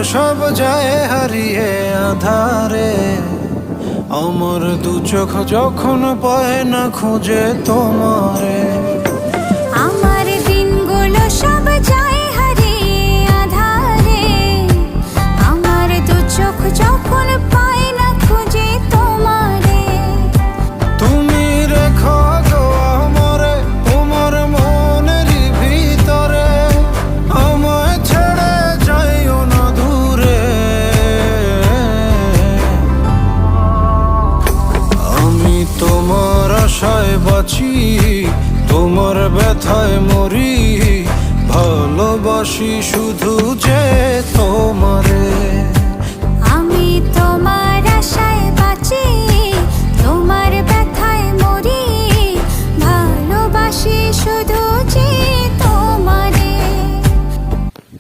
সব যায় হারিয়ে আধারে, আমার দু চোখ যখন পায় না খুঁজে তোমারে। আমার দিনগুলো সব যায় হারিয়ে আঁধারে, আমার দু চোখ যখন পায় না খুঁজে তোমারে। তুমি রেখো গো আমরে তোমার মনের ভিতরে, আমায় ছেড়ে যাইও না দূরে। আমি তোমার আশায় বাঁচি, তোমার ব্যথায় মরি, ভালোবাসি শুধু যে তোমারে।